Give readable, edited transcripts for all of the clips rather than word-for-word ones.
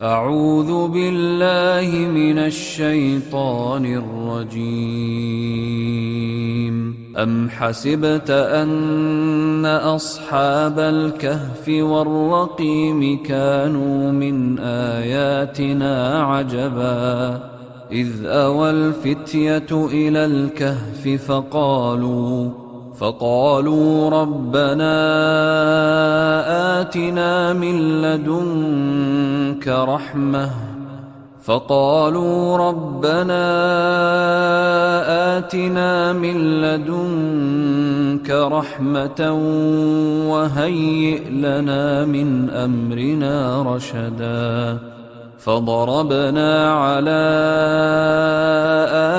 أعوذ بالله من الشيطان الرجيم أم حسبت أن أصحاب الكهف والرقيم كانوا من آياتنا عجبا إذ أوى الفتية إلى الكهف فقالوا ربنا آتنا من لدنك رحمة وهيئ لنا من أمرنا رشدا فضربنا على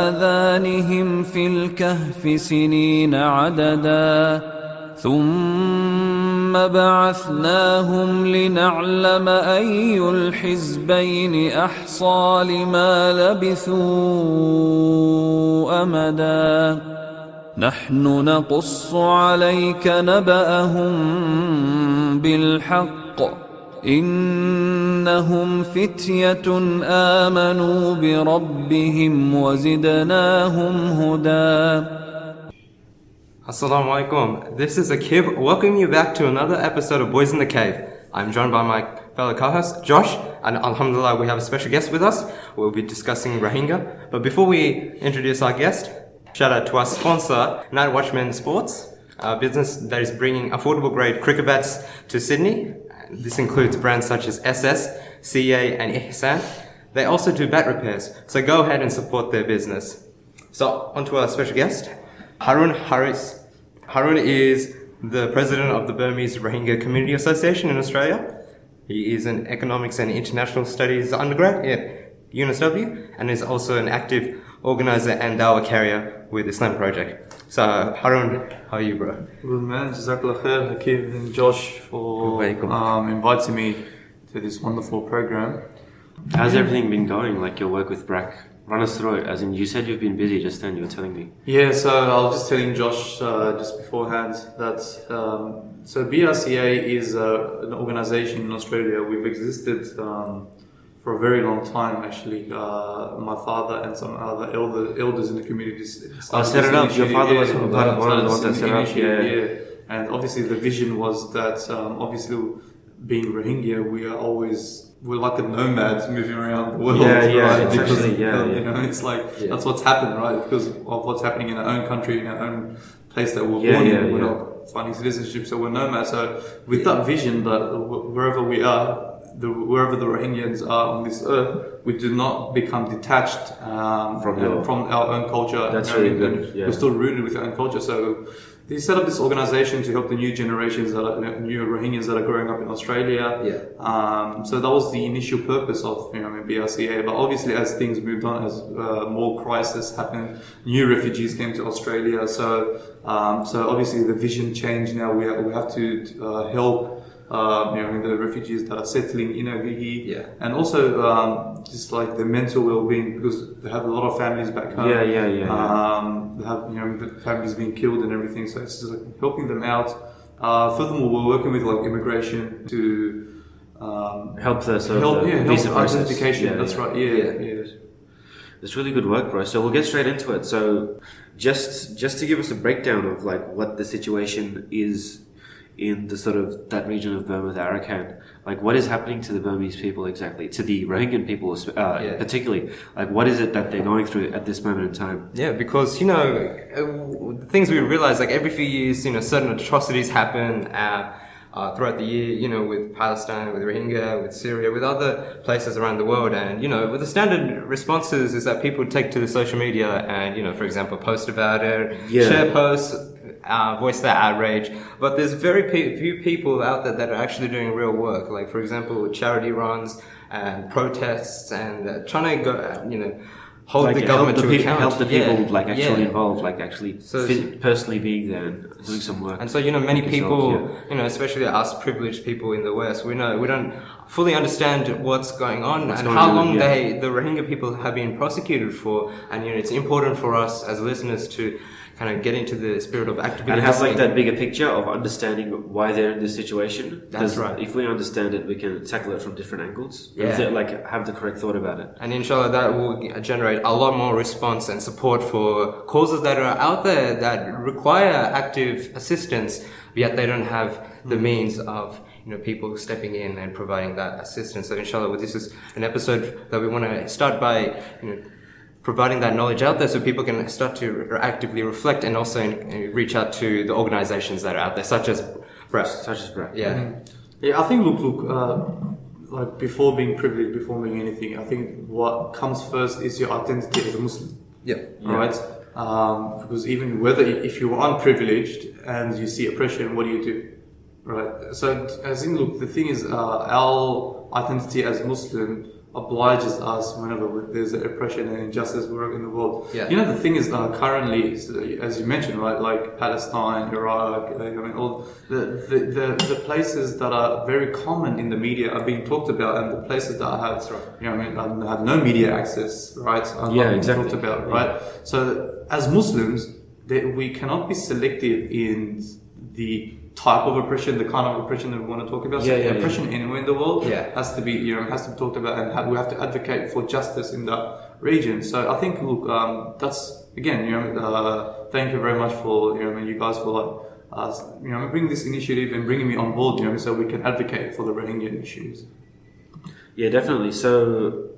آذانهم في الكهف سنين عددا ثم بعثناهم لنعلم أي الحزبين أحصى لما لبثوا أمدا نحن نقص عليك نبأهم بالحق إنهم فتية آمنوا بربهم وزدناهم هدى. Assalamu alaikum. This is Akib welcoming you back to another episode of Boys in the Cave. I'm joined by my fellow co-host Josh, and alhamdulillah we have a special guest with us. We'll be discussing Rohingya. But before we introduce our guest, shout out to our sponsor, Night Watchman Sports, a business that is bringing affordable grade cricket bats to Sydney. This includes brands such as SS, CA and Ihsan. They also do bat repairs, so go ahead and support their business. So, on to our special guest, Harun Haris. Harun is the president of the Burmese Rohingya Community Association in Australia. He is an economics and international studies undergrad at UNSW and is also an active organizer and dawah carrier with Islam Project. So, Harun, how are you, bro? Good, man. Jazakallah khair, Hakeem and Josh, for inviting me to this wonderful program. How's everything been going, like your work with BRAC? Run us through it, as in you said you've been busy just then, you were telling me. Yeah, so I was just telling Josh just beforehand that so BRCA is an organization in Australia. We've existed for a very long time, actually. My father and some other elders in the community set it up. Your father was part of one of the ones that set it up. Yeah. And obviously the vision was that obviously being Rohingya, we're like a nomad moving around the world, right? Because you know, it's like that's what's happened, right? Because of what's happening in our own country, in our own place that we're born in. We're not finding citizenship, so we're nomads. So with that vision that wherever we are, wherever the Rohingyans are on this earth, we do not become detached from our own culture. That's really good. We're still rooted with our own culture. So they set up this organization to help the new generations new Rohingyas that are growing up in Australia. So that was the initial purpose of BRCA. But obviously, as things moved on, as more crisis happened, new refugees came to Australia. So obviously the vision changed. Now we have to help the refugees that are settling in over here, and also just like the mental well-being, because they have a lot of families back home. They have the families being killed and everything, so it's just like helping them out. Furthermore, we're working with like immigration to help the visa process. Identification. That's right. It's really good work, bro. So we'll get straight into it. So just to give us a breakdown of like what the situation is in the sort of that region of Burma, the Arakan, like what is happening to the Burmese people exactly, to the Rohingya people particularly, like what is it that they're going through at this moment in time? Because the things we realize, like every few years, certain atrocities happen throughout the year, with Palestine, with Rohingya, with Syria, with other places around the world. And, with the standard responses is that people take to the social media and, for example, post about it, share posts, voice their outrage. But there's very few people out there that are actually doing real work. Like, for example, charity runs and protests and trying to go, hold like the government to account. Help the people actually involved, like actually personally being there and doing some work. And so, many people, especially us privileged people in the West, we don't fully understand what's going on and how long the Rohingya people have been prosecuted for. And, it's important for us as listeners to kind of get into the spirit of actively And have like listening. that bigger picture of understanding why they're in this situation. That's 'Cause right. If we understand it, we can tackle it from different angles. Yeah. Like have the correct thought about it. And inshallah, that will generate a lot more response and support for causes that are out there that require active assistance, yet they don't have the means of people stepping in and providing that assistance. So inshallah, this is an episode that we want to start by providing that knowledge out there so people can start to actively reflect and also reach out to the organizations that are out there, such as BRAP. Yeah. Yeah, I think like before being privileged, before being anything, I think what comes first is your identity as a Muslim. Yeah. Right? Because even if you are unprivileged and you see oppression, what do? Right? So, the thing is, our identity as Muslim obliges us whenever there's oppression and injustice in the world. Yeah. The thing is, currently, as you mentioned, right, like Palestine, Iraq, all the places that are very common in the media are being talked about, and the places that have, have no media access, right, are not being talked about, right? So, as Muslims, we cannot be selective in the type of oppression, the kind of oppression that we want to talk about. Oppression anywhere in the world has to be, has to be talked about, and we have to advocate for justice in that region. So I think, that's again, thank you very much for, you guys for bringing this initiative and bringing me on board, so we can advocate for the Rohingya issues. Yeah, definitely. So,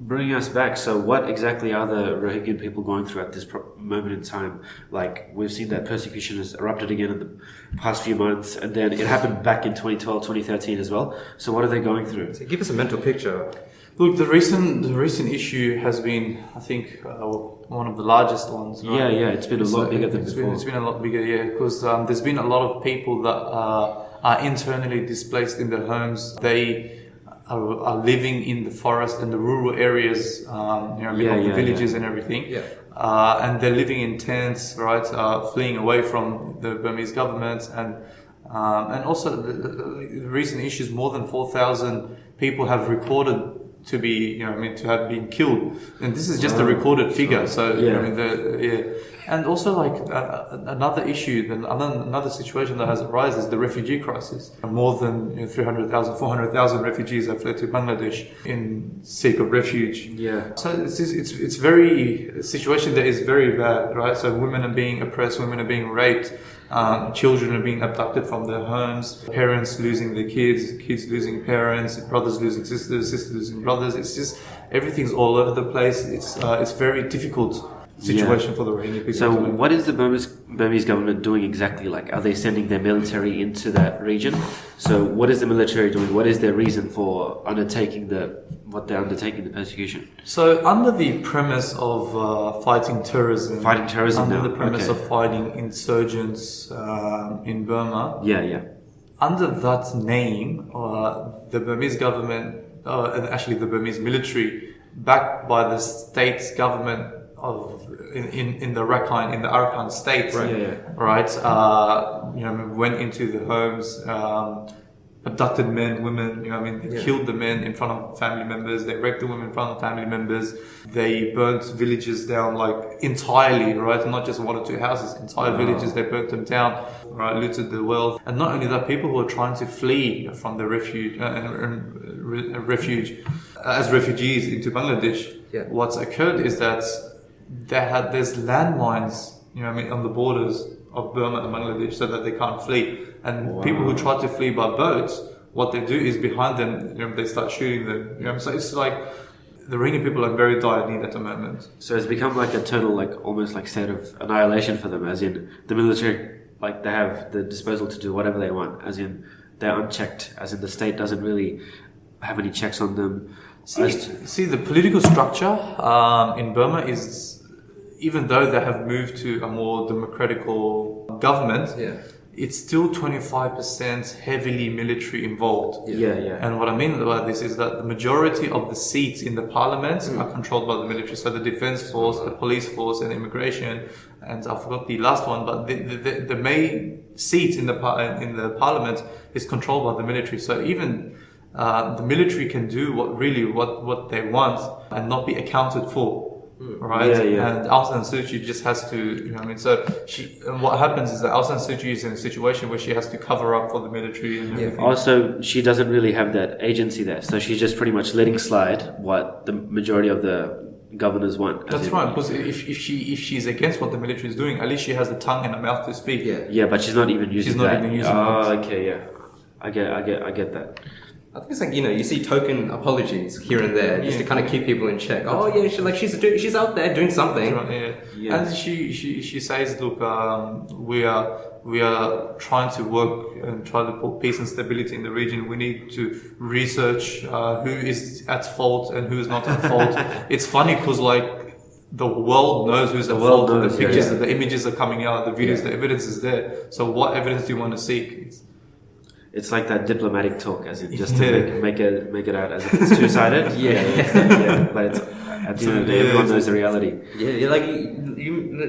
bringing us back, so what exactly are the Rohingya people going through at this moment in time? Like, we've seen that persecution has erupted again in the past few months, and then it happened back in 2012, 2013 as well. So what are they going through? So give us a mental picture. Look, the recent issue has been, I think, one of the largest ones. Right? Yeah, it's been a lot bigger than before. It's been a lot bigger, because there's been a lot of people that are internally displaced in their homes. They are living in the forest and the rural areas, of the villages and everything. Yeah. And they're living in tents, right? Fleeing away from the Burmese government, and also the recent issues. More than 4,000 people have recorded to be, to have been killed, and this is just a recorded figure. So, and also another issue, another situation that has arisen is the refugee crisis. More than 300,000, 400,000 refugees have fled to Bangladesh in seek of refuge. Yeah. So it's very a situation that is very bad, right? So women are being oppressed, women are being raped. Children are being abducted from their homes, parents losing their kids losing parents, brothers losing sisters, sisters losing brothers. It's just, everything's all over the place. It's very difficult situation for the Rohingya people. So what is the Burmese government doing exactly? Like, are they sending their military into that region? So what is the military doing? What is their reason for undertaking the persecution? So under the premise of fighting terrorism, under the premise of fighting insurgents in Burma, under that name, the Burmese government, and actually the Burmese military, backed by the state government in the Rakhine, in the Arakan state, went into the homes, abducted men, women, they killed the men in front of family members, they raped the women in front of family members, they burnt villages down entirely, right? Not just one or two houses, entire villages, they burnt them down, right? Looted the wealth. And not only that, people who are trying to flee from the refuge as refugees into Bangladesh, what's occurred is that there's landmines, on the borders of Burma and Bangladesh, so that they can't flee. And people who try to flee by boats, what they do is behind them, they start shooting them. So it's like the Rohingya people are very dire need at the moment. So it's become like a total, almost state of annihilation for them, as in the military, they have the disposal to do whatever they want, as in they're unchecked, as in the state doesn't really have any checks on them. See, the political structure in Burma is, even though they have moved to a more democratical government, it's still 25% heavily military involved. And what I mean by this is that the majority of the seats in the parliament are controlled by the military. So the defense force, the police force, and immigration, and I forgot the last one, but the main seat in the parliament is controlled by the military. So even the military can do what they want and not be accounted for. right? Yeah, yeah. And Aung San Suu Kyi just has to, so and what happens is that Aung San Suu Kyi is in a situation where she has to cover up for the military and everything. Also, she doesn't really have that agency there, so she's just pretty much letting slide what the majority of the governors want. That's right, because if she's against what the military is doing, at least she has the tongue and the mouth to speak. Yeah, but she's not even using that. Even using that. Okay, yeah. I get that. I think it's like, you see token apologies here and there just to kind of keep people in check. Oh yeah, she's out there doing something. Right, yeah. And she says, look, we are trying to work and try to put peace and stability in the region. We need to research who is at fault and who is not at fault. It's funny because the world knows who's at fault. The pictures, the images are coming out, the videos, the evidence is there. So what evidence do you want to seek? It's like that diplomatic talk, as in just to make it out as if it's two-sided. Yeah. But it's, at the end of the day, everyone knows the reality. Yeah,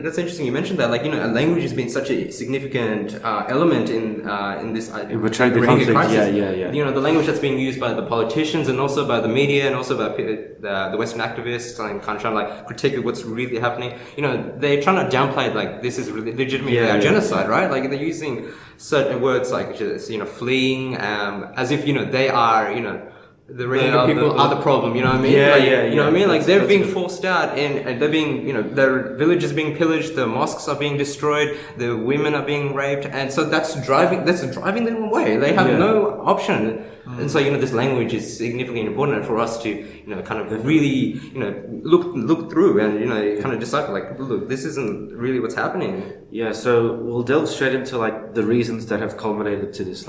that's interesting. You mentioned that, language has been such a significant element in this in portraying the conflict. Crisis. Yeah. The language that's being used by the politicians and also by the media and also by the Western activists and kind of trying to critique what's really happening. They're trying to downplay this is really legitimately genocide, right? They're using certain words like just fleeing, as if they are the Rohingya people are the problem, you know what I mean? You know what I mean? They're being forced out and they're being, their villages being pillaged, the mosques are being destroyed, the women are being raped, and so that's driving them away. They have no option. And so, this language is significantly important for us to, kind of really, look through and, kind of decipher, look, this isn't really what's happening. Yeah, so we'll delve straight into the reasons that have culminated to this,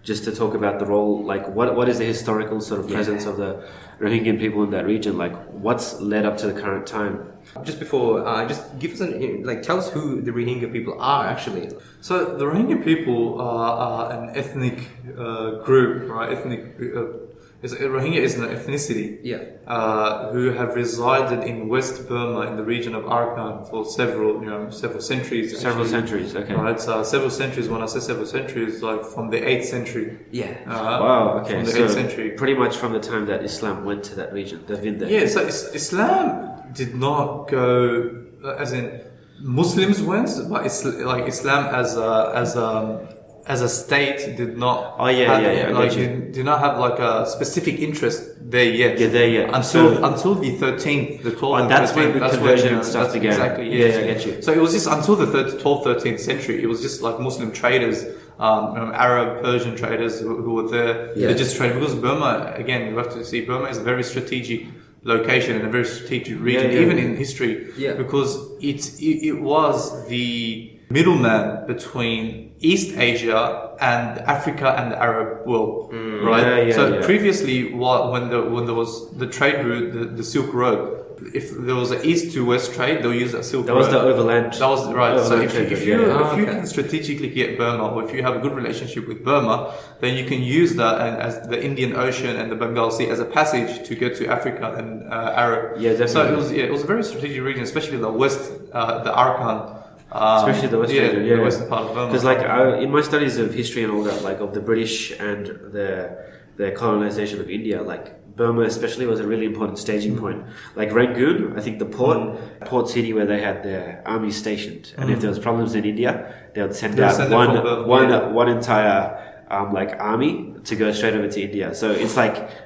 just to talk about the role, what is the historical sort of presence of the Rohingya people in that region, what's led up to the current time. Just before, just give us tell us who the Rohingya people are actually. So the Rohingya people are an ethnic group, right? Rohingya is an ethnicity. Who have resided in West Burma in the region of Arakan for several centuries. Actually. Several centuries, okay. Right, several centuries. When I say several centuries, from the 8th century. Wow. Okay. From the 8th century. Pretty much from the time that Islam went to that region, they've been there. Yeah. So Islam did not go as in Muslims went, but Islam as a state did not. Did not have a specific interest there yet. Until the 13th, the 12th. And that's 13th, when the conversion and stuff began. Exactly. Yeah, I get you. So it was just until the 12th, 13th century. It was just Muslim traders, Arab, Persian traders who were there. They just traded because Burma. Again, you have to see Burma is a very strategic location and a very strategic region, even in history, because it was the middleman between East Asia and Africa and the Arab world, right? Previously, when there was the trade route, the Silk Road, if there was an east to west trade, they'll use that Silk Road. That was the overland. That was right. So if you can can strategically get Burma, or if you have a good relationship with Burma, then you can use that as the Indian Ocean and the Bengal Sea as a passage to get to Africa and Arab. Yeah, definitely. So it was a very strategic region, especially the west, the Arakan. Especially the western region, the western part of Burma. Because in my studies of history and all that, of the British and their colonization of India, Burma especially was a really important staging point. Rangoon, I think the port city where they had their army stationed, and if there was problems in India, they would send out one entire army to go straight over to India. So it's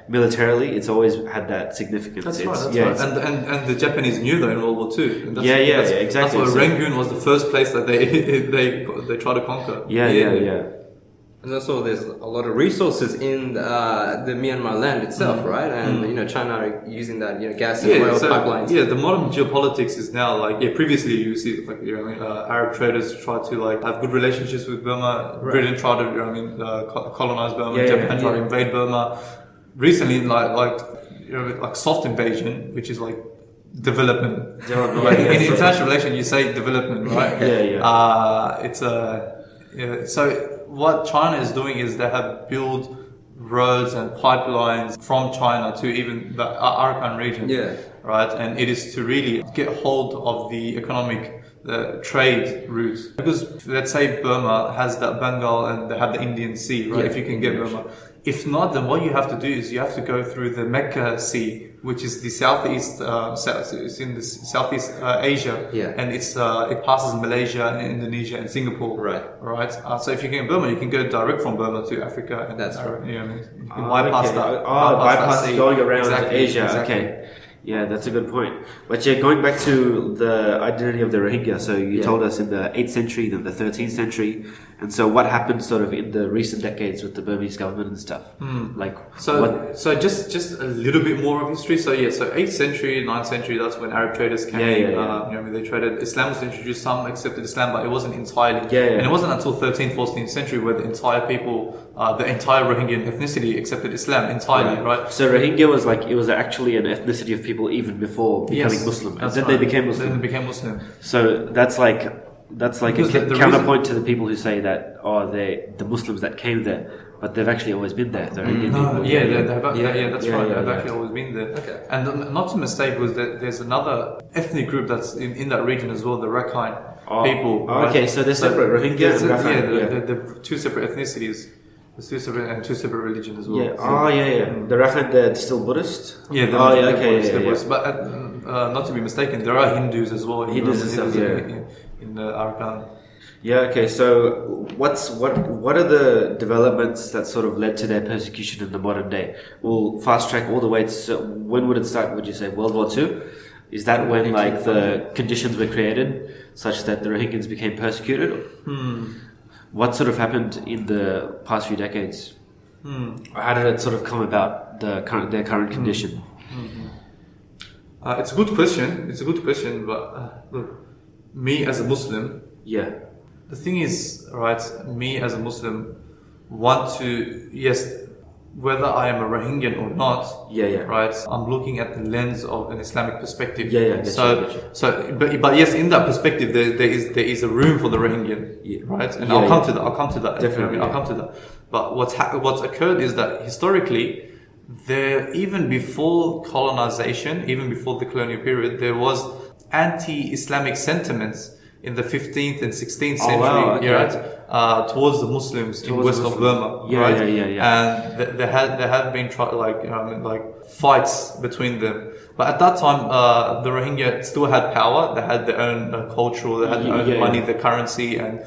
militarily, it's always had that significance. That's right. And the Japanese knew that in World War II. And exactly. That's why Rangoon was the first place that they tried to conquer. Yeah. And also, there's a lot of resources in the Myanmar land itself, right? And China using that gas and oil pipelines. Yeah, the modern geopolitics is now previously you see Arab traders try to have good relationships with Burma. Right. Britain tried to colonize Burma. Japan tried to invade Burma. Recently, soft invasion, which is development. In international relations, you say development, right? So what China is doing is they have built roads and pipelines from China to even the Arakan region, right? And it is to really get hold of the economic trade routes. Because let's say Burma has that Bengal and they have the Indian Sea, right? If you can get Burma, If not, then what you have to do is you have to go through the Mecca Sea, which is the southeast, it's in the Southeast Asia, and it passes Malaysia and Indonesia and Singapore. Right. So if you can Burma, you can go direct from Burma to Africa, and that's right. You can bypass that. Bypass that sea. going around Exactly, Asia. exactly. Okay. Yeah, that's a good point. But yeah, going back to the identity of the Rohingya, so you told us in the 8th century, then the 13th century, and so what happened sort of in the recent decades with the Burmese government and stuff? Like, So just a little bit more of history. So 8th century, 9th century, that's when Arab traders came. They traded. Islam was introduced. Some accepted Islam, but it wasn't entirely. And it wasn't until 13th, 14th century where the entire people, the entire Rohingyan ethnicity accepted Islam entirely. Right. So Rohingya was like, it was actually an ethnicity of people even before becoming Muslim, and then they became Muslim. Then they became Muslim. So that's like Because a the counterpoint to the people who say that the Muslims that came there, but they've actually always been there. The Rohingya people. That's right. They've actually always been there. Okay. And not to mistake, was that there's another ethnic group that's in that region as well, the Rakhine people. Okay, so they're separate. Rohingya and Rakhine. They're two separate ethnicities. There's two separate religions as well. The Rakhine, they're still Buddhist. Yeah. Buddhist. But not to be mistaken, there are Hindus as well. Hindus and stuff. In the Arakan. Yeah. Okay. So what are the developments that sort of led to their persecution in the modern day? We'll fast track all the way to when would it start? Would you say World War II? Is that when like the conditions were created such that the Rohingyans became persecuted? What sort of happened in the past few decades? Or how did it sort of come about, their current condition? It's a good question. But look, me as a Muslim, the thing is, right, me as a Muslim want to, whether I am a Rohingyan or not, right, I'm looking at the lens of an Islamic perspective. But yes, in that perspective, there is a room for the Rohingyan, right? And I'll come to that. Definitely, I'll come to that. But what's occurred is that historically, even before colonization, even before the colonial period, there was anti-Islamic sentiments in the 15th and 16th century, right, towards the Muslims in west of Burma, right? And there had been fights between them. But at that time, the Rohingya still had power. They had their own cultural, they had their own money, their currency, and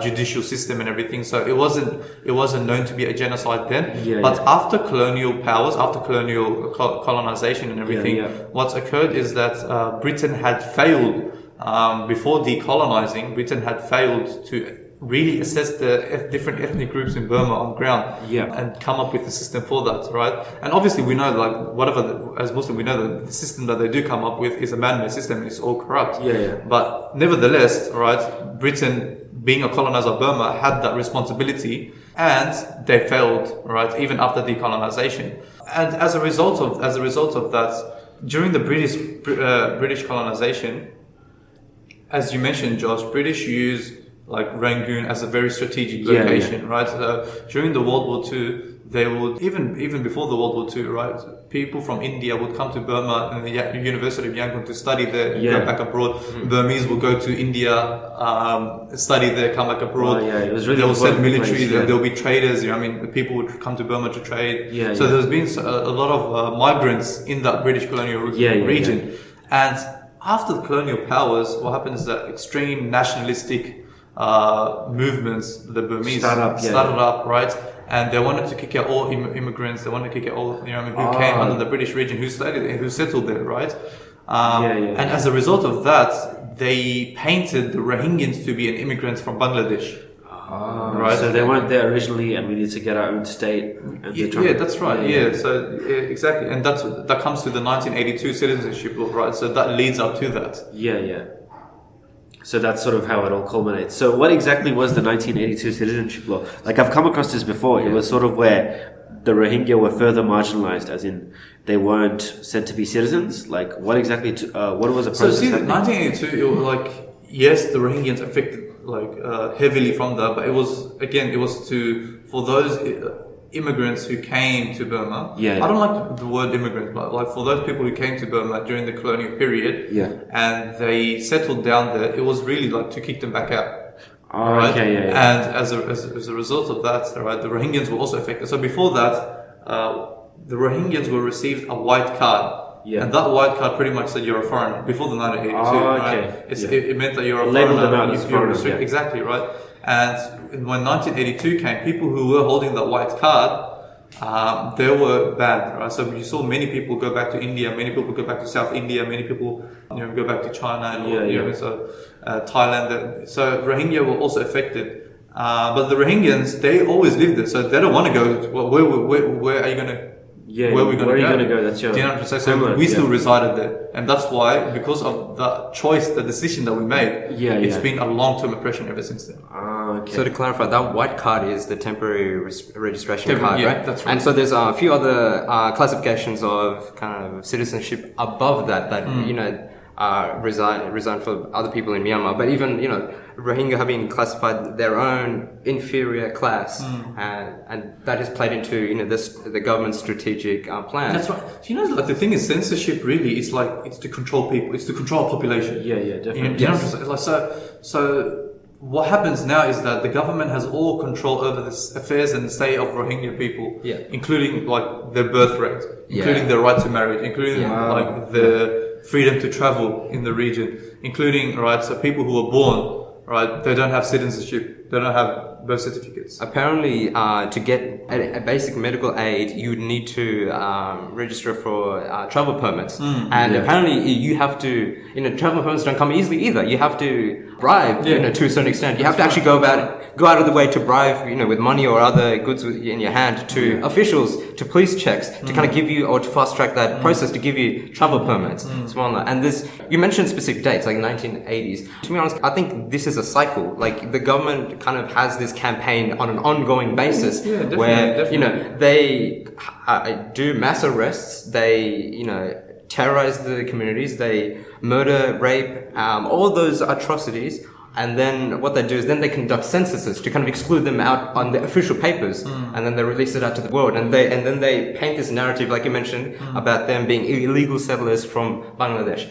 judicial system and everything. So it wasn't known to be a genocide then. But after colonial powers, after colonial colonization and everything, what's occurred is that Britain had failed. Before decolonizing, Britain had failed to really assess the different ethnic groups in Burma on ground and come up with a system for that, right? And obviously we know, like, as Muslim, we know that the system that they do come up with is a man-made system, it's all corrupt. But nevertheless, right, Britain, being a colonizer of Burma, had that responsibility, and they failed, right, even after decolonization. And as a result of that, during the British colonization, as you mentioned, Josh, British used like Rangoon as a very strategic location, right? So during the World War II, they would, even before the World War II, right? People from India would come to Burma and the University of Yangon to study there, go back abroad. Burmese would go to India, study there, come back abroad. It was really they'll send military, place, there'll be traders, I mean, people would come to Burma to trade. So there's been a lot of migrants in that British colonial region. And after the colonial powers, what happens is that extreme nationalistic movements, the Burmese started up, right? And they wanted to kick out all immigrants. They wanted to kick out all, who came under the British region, who settled there, right? And as a result of that, they painted the Rohingyans to be an immigrant from Bangladesh. Right. So they weren't there originally, and we need to get our own state. And that's right. So exactly, and that comes to the 1982 citizenship law, right? So that leads up to that. So that's sort of how it all culminates. So what exactly was the 1982 citizenship law? Like, I've come across this before. It was sort of where the Rohingya were further marginalized, as in they weren't said to be citizens. Like, what exactly? What was the process? So see, 1982, it was like, yes, the Rohingyans affected heavily from that, but it was for those immigrants who came to Burma. I don't like the word immigrant, but like for those people who came to Burma during the colonial period, and they settled down there, it was really like to kick them back out. Oh, right? okay, yeah. And as a result of that, right, the Rohingyans were also affected. So before that, the Rohingyans were received a white card. Yeah. And that white card pretty much said you're a foreigner before the 1982. Oh, right? okay. It meant that you're a Labeled foreigner. them out as You're foreigners, restricted. yeah. Exactly, right? And when 1982 came, people who were holding that white card, they were banned, right? So you saw many people go back to India, many people go back to South India, many people, go back to China and so Thailand. So Rohingya were also affected. But the Rohingyans, they always lived there, so they don't want to go. Well, where are you going to? Yeah, where are we going to go? That's your Do you know what I'm saying? So we still resided there, and that's why, because of the choice, the decision that we made, it's been a long-term oppression ever since then. Okay. So to clarify, that white card is the temporary registration card, yeah, right? That's right. And so there's a few other classifications of kind of citizenship above that resign for other people in Myanmar. But even Rohingya have been classified their own inferior class, and that has played into the government's strategic plan. That's right. Like the thing is, censorship really is like it's to control people, it's to control a population. Yeah, definitely. You know what I'm saying? Like, so what happens now is that the government has all control over the affairs and the state of Rohingya people, including like their birth rate, including their right to marriage, including like the freedom to travel in the region, including so people who are born. Right, they don't have citizenship. They don't have birth certificates. Apparently, to get a basic medical aid, you would need to register for travel permits. Apparently, you have to. Travel permits don't come easily either. You have to bribe, to a certain extent. You have to actually go out of the way to bribe, with money or other goods in your hand to officials, to police checks, to kind of give you or to fast track that process to give you travel permits. And you mentioned specific dates, like 1980s. To be honest, I think this is a cycle. Like the government kind of has this campaign on an ongoing basis where they do mass arrests, they terrorize the communities, they murder, rape, all those atrocities. And then what they do is then they conduct censuses to kind of exclude them out on the official papers, and then they release it out to the world. And then they paint this narrative, like you mentioned, about them being illegal settlers from Bangladesh.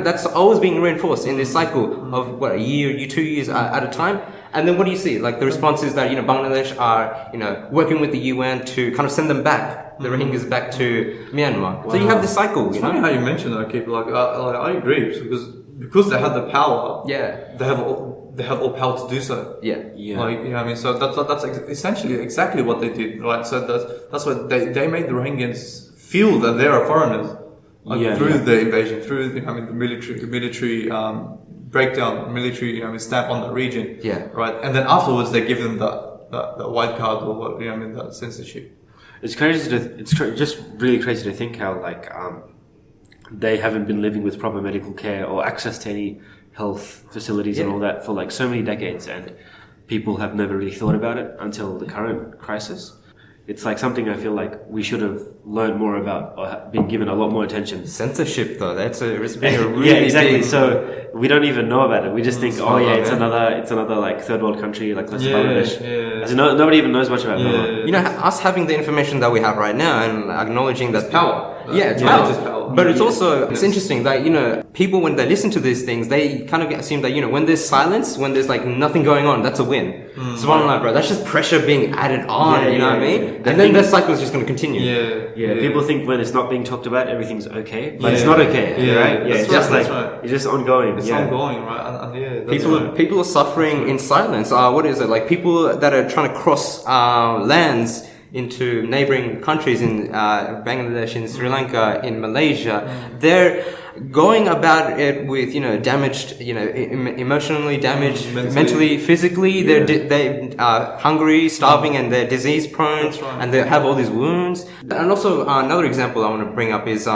That's always being reinforced in this cycle of a year, 2 years at a time. And then what do you see? Like the response is that Bangladesh are working with the UN to kind of send them back, the Rohingyas back to Myanmar. Wow. So you have this cycle. It's funny how you mentioned that, Keith. I agree because they have the power. Yeah. They have all power to do so. Yeah. So that's essentially exactly what they did, right? So that's what they made the Rohingyans feel that they are foreigners through the invasion, through the military breakdown, military stamp on the region. Yeah. Right. And then afterwards they give them the white card or what that censorship. It's crazy just really crazy to think how they haven't been living with proper medical care or access to any health facilities and all that for so many decades, and people have never really thought about it until the current crisis. It's something I feel like we should have learned more about or been given a lot more attention. Censorship, though, it's been a really exactly. big... So we don't even know about it. We just think, it's another third world country like Bangladesh. As in, nobody even knows much about Myanmar. Us having the information that we have right now and acknowledging that power. It's power. But it's also it's interesting that people when they listen to these things, they kind of assume that when there's silence, when there's nothing going on, that's a win. Subhanallah, bro, that's just pressure being added on. You know what I mean? And then that cycle is just going to continue. Yeah. People think when it's not being talked about, everything's okay, but it's not okay, right? Yeah, it's just it's just ongoing. It's ongoing, right? And people are suffering in silence. What is it like? People that are trying to cross lands into neighboring countries in Bangladesh, in Sri Lanka, in Malaysia, they're going about it with damaged, emotionally damaged, mentally, physically. They are hungry, starving, and they're disease prone, and they have all these wounds. And also another example I want to bring up is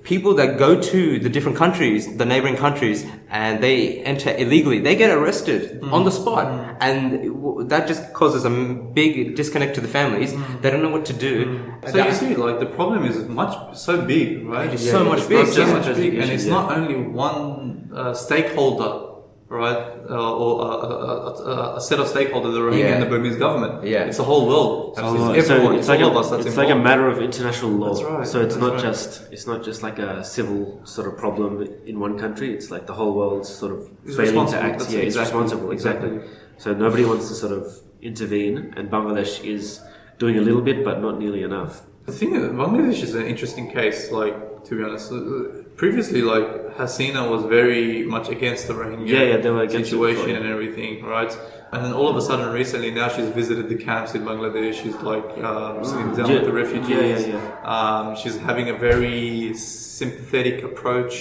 people that go to the different countries, the neighboring countries, and they enter illegally, they get arrested on the spot. And that just causes a big disconnect to the families. They don't know what to do. So you see, the problem is so big, right? It's so much big. And it's not only one stakeholder, right? Or a set of stakeholders, the Rohingya and the Burmese government. Yeah. It's the whole world. So It's everyone. it's It's all of us like that's it's like a involved. matter of international law. That's right, So it's that's not right. just like a civil sort of problem in one country. It's like the whole world's sort of It's failing to responsible. act. That's Yeah, it's exactly- responsible. Exactly. exactly. So nobody wants to sort of intervene, and Bangladesh is doing a little bit, but not nearly enough. The thing is, Bangladesh is an interesting case, like, to be honest. Previously, like, Hasina was very much against the Rohingya Yeah, they were against it situation before, and everything, right? And then all of a sudden, recently, now she's visited the camps in Bangladesh. She's like sitting down with the refugees. She's having a very sympathetic approach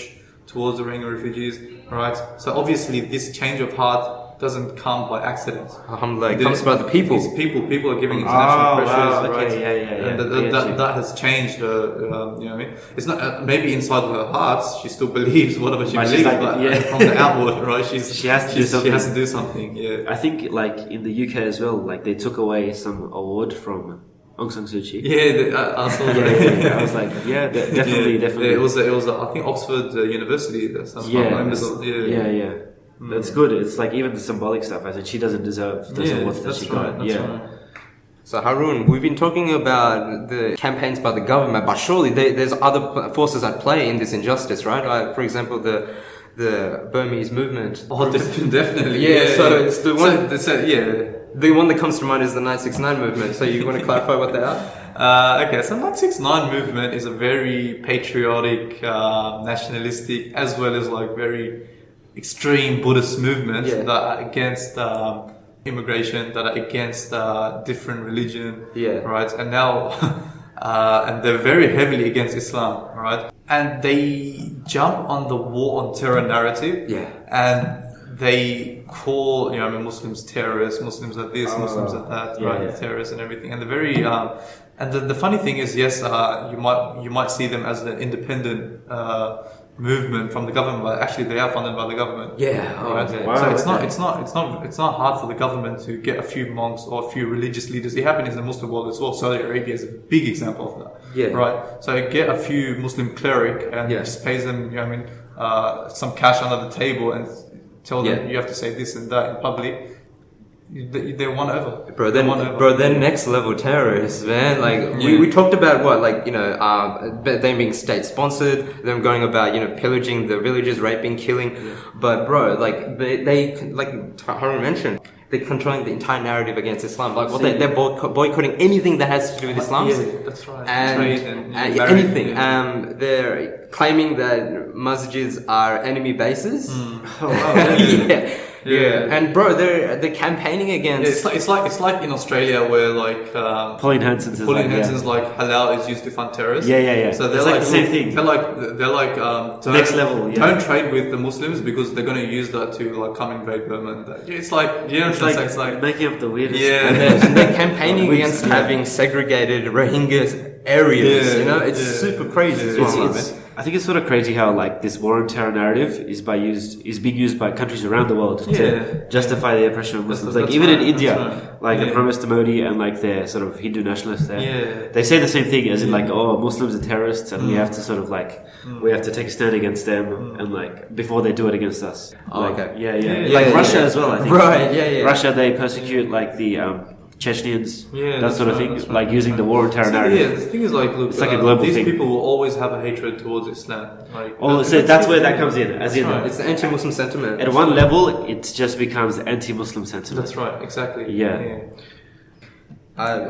towards the Rohingya refugees, right? So obviously, this change of heart doesn't come by accident. Alhamdulillah, it comes by the people. It's people are giving international pressures, okay, right? yeah. And I get you. that has changed her. You know what I mean? It's not maybe inside her heart she still believes whatever she But she's believes, like, but yeah. from the outward, right? She has to do something. She has to do something. Yeah. I think like in the UK as well, like they took away some award from Aung San Suu Kyi. Yeah, I saw that. Yeah. I was like, definitely. Yeah, it was. I think Oxford University. Some members of, Yeah. That's good. It's like even the symbolic stuff. I said she doesn't deserve those awards that that's she right. got. That's Yeah. right. So Harun, we've been talking about the campaigns by the government, but surely there's other forces at play in this injustice, right? Like, for example, the Burmese movement. Oh, definitely. Yeah, so it's the one- yeah. The one that comes to mind is the 969 movement. So you want to clarify what they are? Okay, so 969 movement is a very patriotic, nationalistic, as well as like very extreme Buddhist movement Yeah. that are against immigration, that are against different religion, Yeah. right? And now, and they're very heavily against Islam, right? And they jump on the war on terror narrative, Yeah. and they call, Muslims terrorists, Muslims are this, Muslims are that, right? yeah. Terrorists and everything, and they're very. And the funny thing is, yes, you might see them as an independent movement from the government, but actually they are funded by the government. Yeah. Oh, Right? okay. Wow, So okay. it's not hard for the government to get a few monks or a few religious leaders. It happened in the Muslim world as well. Saudi Arabia is a big example of that. Yeah. Right. So get a few Muslim cleric and Yeah. just pays them, some cash under the table and tell them Yeah. you have to say this and that in public. They're won over. Bro, They're won over. they're next level terrorists, man. Like Yeah. we talked about what, like them being state sponsored, them going about pillaging the villages, raping, killing. But bro, like they like Harun mentioned, they're controlling the entire narrative against Islam. Like what they're boycotting anything that has to do with Islam. Yeah, that's right. And, Trade and marriage, anything. yeah. They're claiming that masjids are enemy bases. Yeah. And bro, they're campaigning against. Yeah, it's like in Australia where like Pauline Hanson's is Pauline like, Hanson's like halal is used to fund terrorists. Yeah. So they're It's like the same thing. They're like don't, Next level, yeah. Don't trade with the Muslims because they're going to use that to like come invade Burma. And that. It's like It's like making up the weirdest. Yeah. And they're campaigning Which- against yeah. having segregated Rohingya areas. Yeah, It's yeah. super crazy. Yeah. as well, It's- man. I think it's sort of crazy how like this war on terror narrative is being used by countries around the world Yeah. to justify the oppression of Muslims. Like that's even right, in India, that's right. like the Yeah. Prime Minister Modi and like their sort of Hindu nationalists there, Yeah. they say the same thing as in like, oh, Muslims are terrorists and we have to sort of like we have to take a stand against them and like before they do it against us. Oh, Like, okay. Yeah. Yeah, Like yeah, Russia yeah. as well. I think. Right, yeah. Russia, they persecute like the Chechens, Yeah, that that's sort of right, thing, that's right, like using the war on terror So, narrative. yeah, the thing is like, look, It's like a global these thing. people will always have a hatred towards Islam. Like, Oh, so that's where that comes in, as in right. It's the anti-Muslim sentiment. at one level, it just becomes anti-Muslim sentiment. That's right, exactly. Yeah.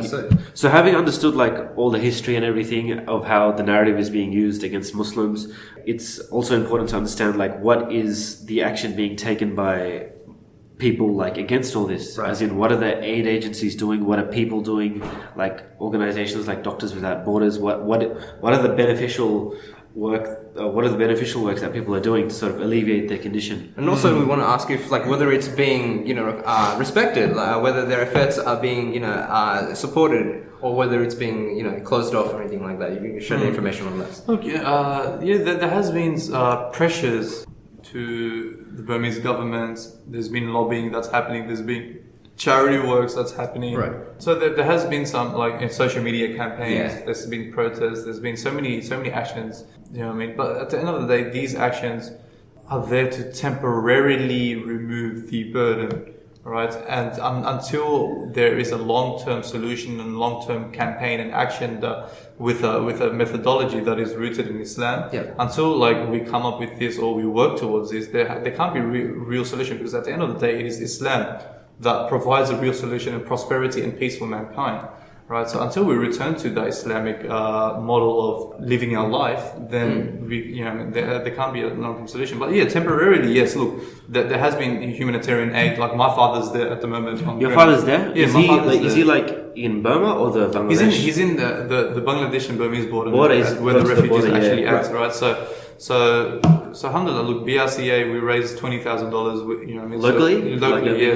So, So having understood like all the history and everything of how the narrative is being used against Muslims, it's also important to understand like what is the action being taken by people like against all this, Right. as in what are the aid agencies doing, what are people doing, like organizations like Doctors Without Borders, what are the beneficial works that people are doing to sort of alleviate their condition. and also we want to ask if like whether it's being respected, whether their efforts are being supported, or whether it's being closed off or anything like that. You can share the information on that. Look, there has been pressures to the Burmese government. There's been lobbying that's happening. There's been charity works that's happening. Right. So there has been some like social media campaigns. Yeah. There's been protests. There's been so many actions. You know what I mean? But at the end of the day, these actions are there to temporarily remove the burden, right? And until there is a long-term solution and long-term campaign and action with a methodology that is rooted in Islam, until like we come up with this or we work towards this, there can't be real solution, because at the end of the day, it is Islam that provides a real solution and prosperity and peace for mankind. Right, so until we return to the Islamic model of living our life, then there can't be a long-term solution. But yeah, temporarily, yes. Look, there has been humanitarian aid. Like my father's there at the moment. Your father's there? Yeah, Is he like in Burma or the Bangladesh? He's in the Bangladesh and Burmese border, where the refugees border, actually yeah. act. Right, so alhamdulillah, look, BRCA, we raised $20,000, Locally?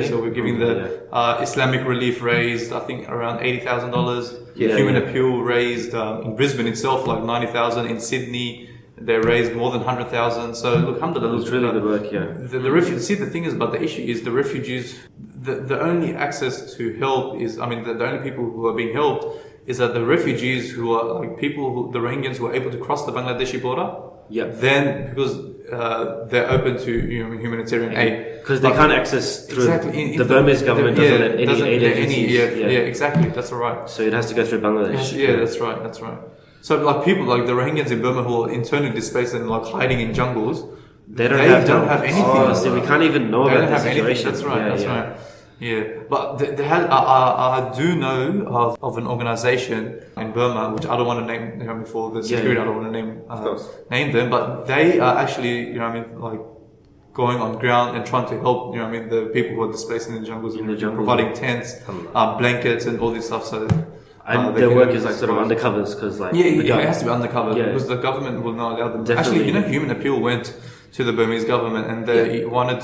So we're giving the Islamic Relief raised, I think, around $80,000. Human Appeal raised, in Brisbane itself, like $90,000. In Sydney, they raised more than $100,000. So look, alhamdulillah. It's really good work, yeah. The thing is, but the issue is the refugees, the only access to help is, the only people who are being helped is that the refugees who are like the Rohingyans who are able to cross the Bangladeshi border. Yeah. Then, because they're open to humanitarian aid, because they can't access through the Burmese government doesn't let any aid agencies. Exactly. That's right. So it has to go through Bangladesh. Yeah, that's right. So like people like the Rohingyans in Burma who are internally displaced and like hiding in jungles, they don't have anything. So we can't even know about the situation. That's right. Yeah, but I do know of an organization in Burma, which I don't want to name for the security. I don't want to name them, but they are actually, like going on ground and trying to help, the people who are displaced in the jungles, providing tents, blankets, and all this stuff. So. And their work is like sort of undercovers, because like it has to be undercover because the government will not allow them. Definitely. Actually, Human Appeal went to the Burmese government and they wanted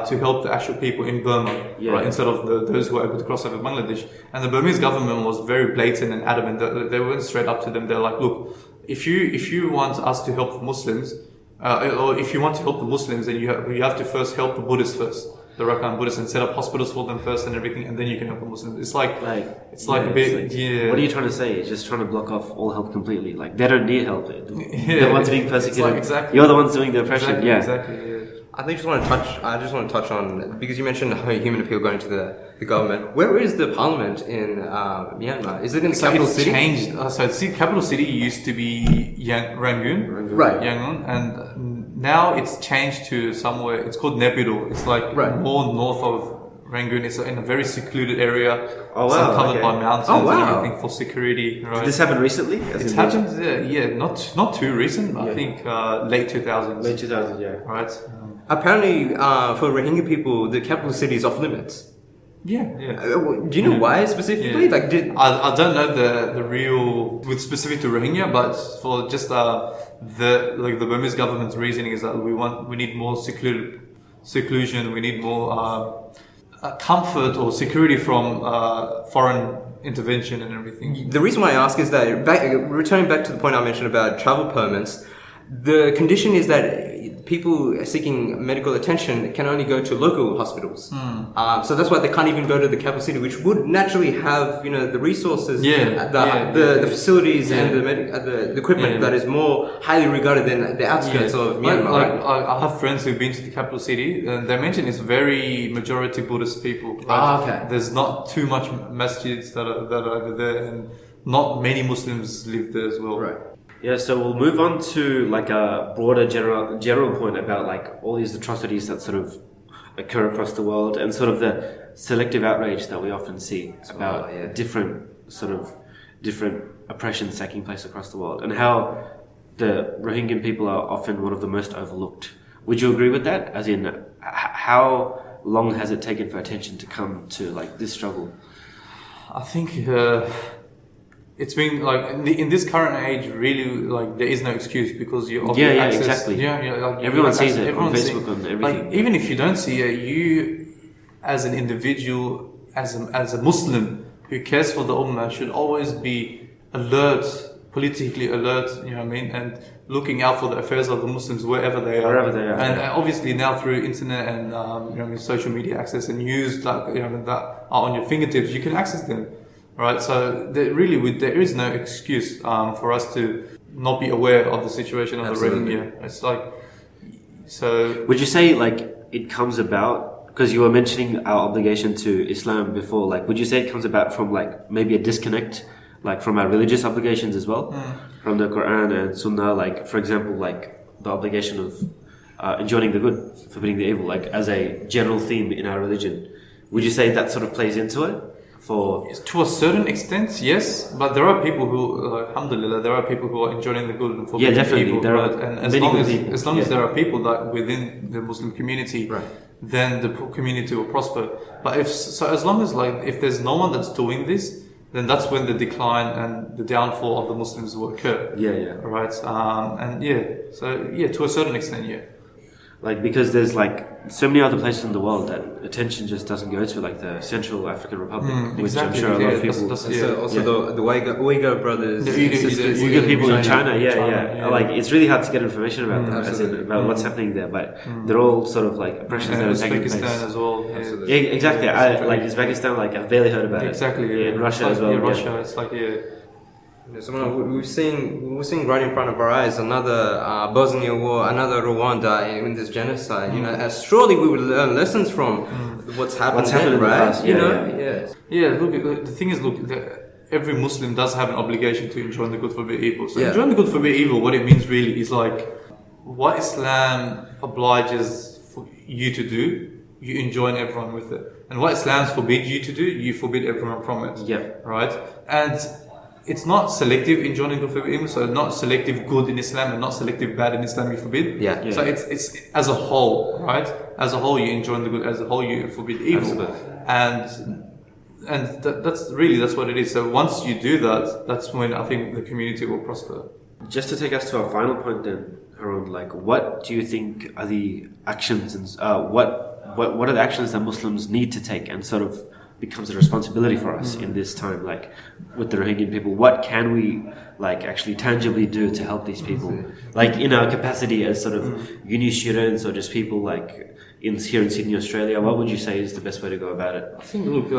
to help the actual people in Burma, right, instead of those who were able to cross over Bangladesh. And the Burmese government was very blatant and adamant. They went straight up to them. They're like, look, if you want us to help the Muslims, or if you want to help the Muslims, then you have to first help the Buddhists first. The Rakhine Buddhists, and set up hospitals for them first and everything, and then you can help the Muslims. It's like a bit. What are you trying to say? You're just trying to block off all help completely. Like they don't need help. They're the ones being persecuted. Exactly. You're the ones doing the oppression. Exactly. I just want to touch on, because you mentioned how Human Appeal going to the government. Where is the parliament in Myanmar? Is it in the capital city? Changed. Capital city used to be Rangoon. Right. Yangon, and now it's changed to somewhere. It's called Naypyidaw. It's like more north of Rangoon. It's in a very secluded area. Covered by mountains and everything for security. Right? Did this happen recently? It's happened. Not too recent. I think late 2000s. Late 2000s, yeah. Right. Apparently, for Rohingya people, the capital city is off limits. Yeah. Do you know why specifically? Yeah. I don't know the real with specific to Rohingya, but for just the Burmese government's reasoning is that we need more seclusion, we need more comfort or security from foreign intervention and everything. The reason why I ask is that returning back to the point I mentioned about travel permits, the condition is that people seeking medical attention can only go to local hospitals. So that's why they can't even go to the capital city, which would naturally have the resources, the facilities and the equipment that is more highly regarded than the outskirts of Myanmar. I have friends who've been to the capital city, and they mention it's very majority Buddhist people. Right? There's not too much masjids that are over there, and not many Muslims live there as well. Right. Yeah, so we'll move on to like a broader general point about like all these atrocities that sort of occur across the world, and sort of the selective outrage that we often see about different oppressions taking place across the world, and how the Rohingya people are often one of the most overlooked. Would you agree with that? As in, how long has it taken for attention to come to like this struggle? I think it's been like in this current age, really, like there is no excuse because you obviously access. Exactly. Like, everyone sees it on Facebook and everything. Like even if you don't see it, you as an individual, as a Muslim who cares for the Ummah, should always be alert, politically alert. And looking out for the affairs of the Muslims wherever they are. And obviously now through internet and social media access and news that are on your fingertips, you can access them. Right, so there is no excuse for us to not be aware of the situation of the Rohingya. It's like So Would you say like it comes about because you were mentioning our obligation to Islam before? Like, would you say it comes about from like maybe a disconnect, like from our religious obligations as well, from the Quran and Sunnah? Like, for example, like the obligation of enjoining the good, forbidding the evil, like as a general theme in our religion. Would you say that sort of plays into it? To a certain extent, yes, but there are people who, alhamdulillah, there are people who are enjoying the good and forbidding the evil. There right? are And as long as there are people that within the Muslim community, then the community will prosper. But as long as like if there's no one that's doing this, then that's when the decline and the downfall of the Muslims will occur. Right. To a certain extent, yeah. Like, because there's like so many other places in the world that attention just doesn't go to, like the Central African Republic, which I'm sure a lot of people. The Uyghur brothers, the Uyghur people in China, like it's really hard to get information about them, as in, about what's happening there. But they're all sort of like oppressions that are taking place. Uzbekistan as well. Yeah, exactly. Like Uzbekistan, like I've barely heard about it. Exactly. In Russia as well. Yeah, Russia. It's like So we've seen right in front of our eyes another Bosnia war, another Rwanda in this genocide. Surely we would learn lessons from what's happened then, right? Look, the thing is, every Muslim does have an obligation to enjoin the good, forbid evil. So enjoin the good, forbid evil, what it means really is like what Islam obliges for you to do, you enjoin everyone with it, and what Islam forbids you to do, you forbid everyone from it. Right, and it's not selective enjoining good, forbid evil. So not selective good in Islam and not selective bad in Islam you forbid. So it's as a whole, right? As a whole you enjoin the good, as a whole you forbid evil. Absolutely. And that's what it is. So once you do that, that's when I think the community will prosper. Just to take us to our final point then, Harun, like what do you think are the actions and what are the actions that Muslims need to take and sort of becomes a responsibility for us in this time, like with the Rohingya people? What can we like actually tangibly do to help these people, like in our capacity as sort of uni students or just people like here in Sydney, Australia? What would you say is the best way to go about it? I think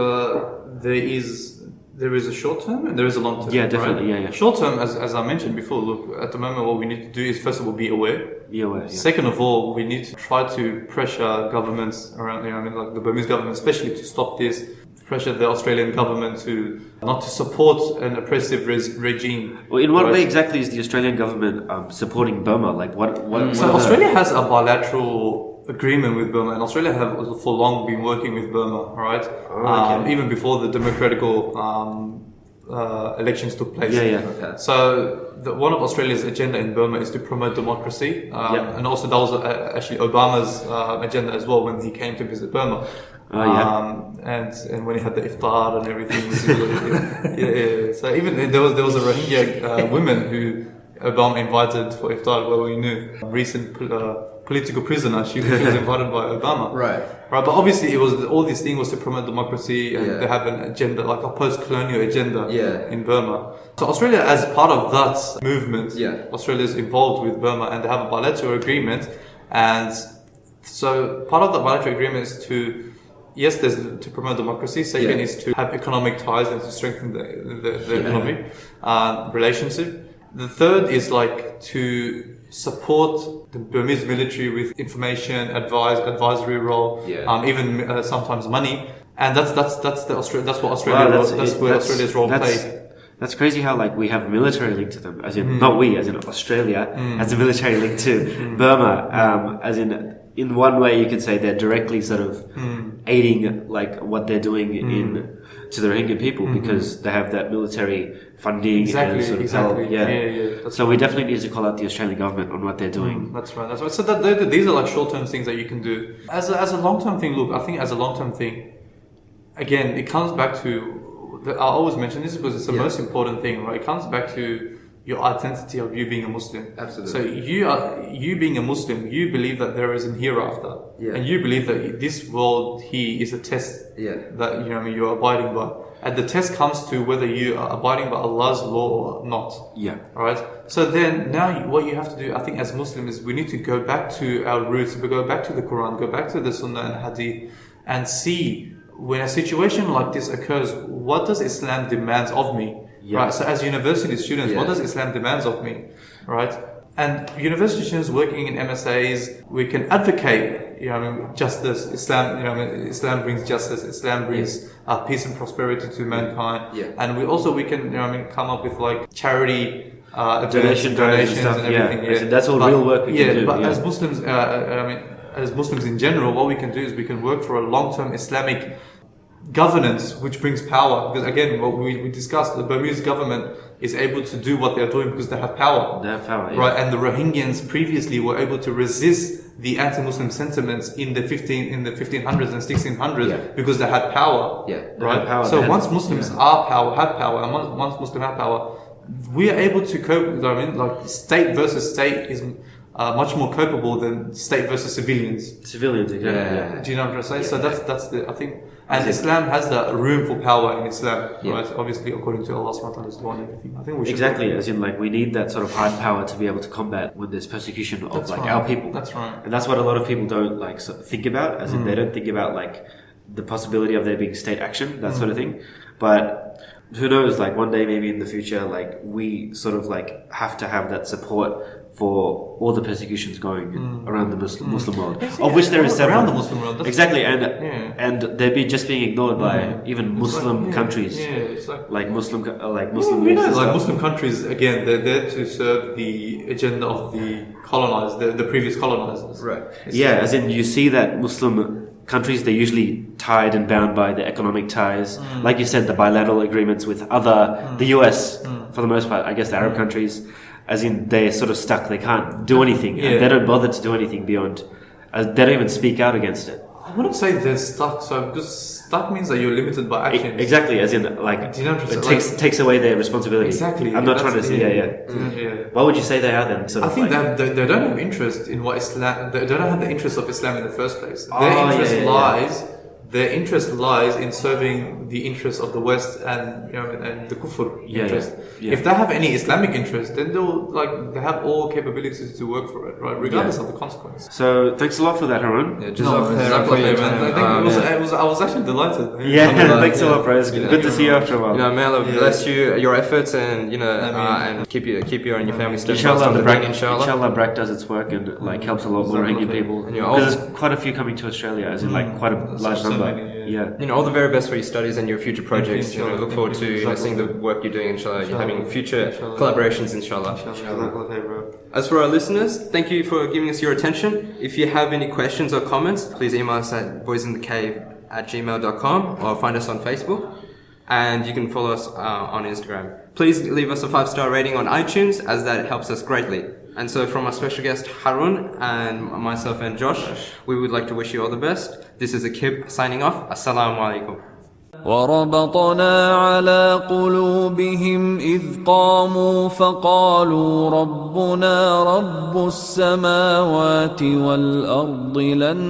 there is a short term and there is a long term. Yeah, definitely. Right? Short term, as I mentioned before, at the moment what we need to do is first of all be aware. Second of all, we need to try to pressure governments around, like the Burmese government especially, to stop this. Pressure the Australian government to not to support an oppressive regime. Well, in what way exactly is the Australian government supporting Burma? Like what So Australia has a bilateral agreement with Burma, and Australia have for long been working with Burma, right? Even before the democratical elections took place. So one of Australia's agenda in Burma is to promote democracy, and also that was actually Obama's agenda as well when he came to visit Burma. And when he had the iftar and everything. So even there was a Rohingya woman who Obama invited for iftar. Well, we knew recent political prisoner. She was invited by Obama. Right. But obviously, it was all this thing was to promote democracy, and they have an agenda, like a post-colonial agenda in Burma. So Australia, as part of that movement, Australia is involved with Burma, and they have a bilateral agreement. And so part of the bilateral agreement is to there's to promote democracy. Second is to have economic ties and to strengthen the economic relationship. The third is like to support the Burmese military with information, advisory role, even sometimes money. And that's what Australia's role plays. That's crazy how like we have a military link to them, as in not we, as in Australia has a military link to Burma, as in one way you could say they're directly sort of aiding like what they're doing to the Rohingya people because they have that military funding and sort of help. So we definitely need to call out the Australian government on what they're doing. That's right. So these are like short-term things that you can do. As a long-term thing, look, I think as a long-term thing, again, it comes back to, I always mention this because it's the most important thing, right? It comes back to your identity of you being a Muslim. Absolutely. So you being a Muslim, you believe that there is an hereafter, and you believe that this world here is a test that you're abiding by. And the test comes to whether you are abiding by Allah's law or not. Right. So then now what you have to do, I think, as Muslims, is we need to go back to our roots. We go back to the Quran, go back to the Sunnah and Hadith, and see when a situation like this occurs, what does Islam demands of me? Right. So as university students, what does Islam demands of me? Right. And university students working in MSAs, we can advocate, justice. Islam, Islam brings justice. Islam brings peace and prosperity to mankind. Yeah. And we can, come up with like charity donations and everything. Yeah. So that's all real work we can do. But as Muslims, as Muslims in general, what we can do is we can work for a long-term Islamic governance which brings power, because again, what we discussed, the Burmese government is able to do what they're doing because they have power. They have power, yeah. Right? And the Rohingyans previously were able to resist the anti-Muslim sentiments in the 1500s and 1600s because they had power. Yeah, right. Power, so once Muslims have power, and once Muslims have power, we are able to cope. Like state versus state is much more copable than state versus civilians. Civilians, exactly. Yeah. Do you know what I'm saying? So that's the, I think, and Islam has the room for power in Islam, right? Obviously, according to Allah subhanahu wa ta'ala's law and everything. I think we should exactly, as in like we need that sort of hard power to be able to combat when there's persecution of our people. That's right. And that's what a lot of people don't like think about, as in they don't think about like the possibility of there being state action, that sort of thing. But who knows, like one day maybe in the future, like we sort of like have to have that support for all the persecutions going around the Muslim world, of which there is several. Around the Muslim world, exactly, and they're just being ignored by even Muslim countries, like Muslim leaders. Like Muslim countries, again, they're there to serve the agenda of the colonized, the previous colonizers. Right. As in you see that Muslim countries, they're usually tied and bound by the economic ties. Like you said, the bilateral agreements with the US, for the most part, I guess the Arab countries, as in they're sort of stuck, they can't do anything. And they don't bother to do anything beyond, they don't even speak out against it. I wouldn't say they're stuck, because stuck means that you're limited by action. Exactly, as in like it takes away their responsibility. Exactly. I'm not trying to say, Why would you say they are then? I think that they don't have interest in what Islam. They don't have the interest of Islam in the first place. Their interest lies in serving the interests of the West and and the kufr interest. If they have any Islamic interest, then they have all capabilities to work for it, right? Regardless of the consequence. So thanks a lot for that, Harun. I was actually delighted. Thanks a lot, bro. It's good to see you after a while. May Allah bless you, your efforts, and and keep you and your family steady. Inshallah, BRAC does its work and like helps a lot more Rohingya people. Because there's quite a few coming to Australia, as in like quite a large number. All the very best for your studies and your future projects. Look forward to seeing the work you're doing, inshallah. You're having future collaborations, inshallah. As for our listeners, thank you for giving us your attention. If you have any questions or comments, please email us at boysinthecave@gmail.com or find us on Facebook. And you can follow us on Instagram. Please leave us a 5-star rating on iTunes, as that helps us greatly. And so from our special guest Harun and myself and Josh, we would like to wish you all the best. This is Akib signing off. Assalamu alaikum. وربطنا على قلوبهم إذ قاموا فقالوا ربنا رب السماوات والأرض لن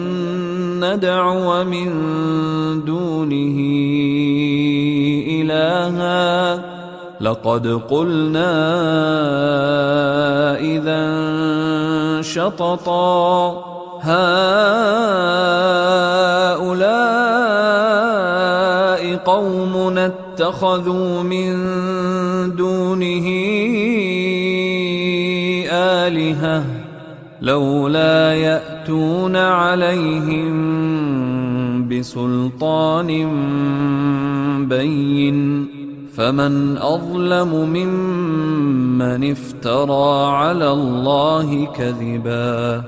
ندعو من دونه إلها لقد قلنا إذا شططا هؤلاء قوم اتخذوا من دونه آلهة لولا يأتون عليهم بسلطان بين فمن أظلم ممن افترى على الله كذبا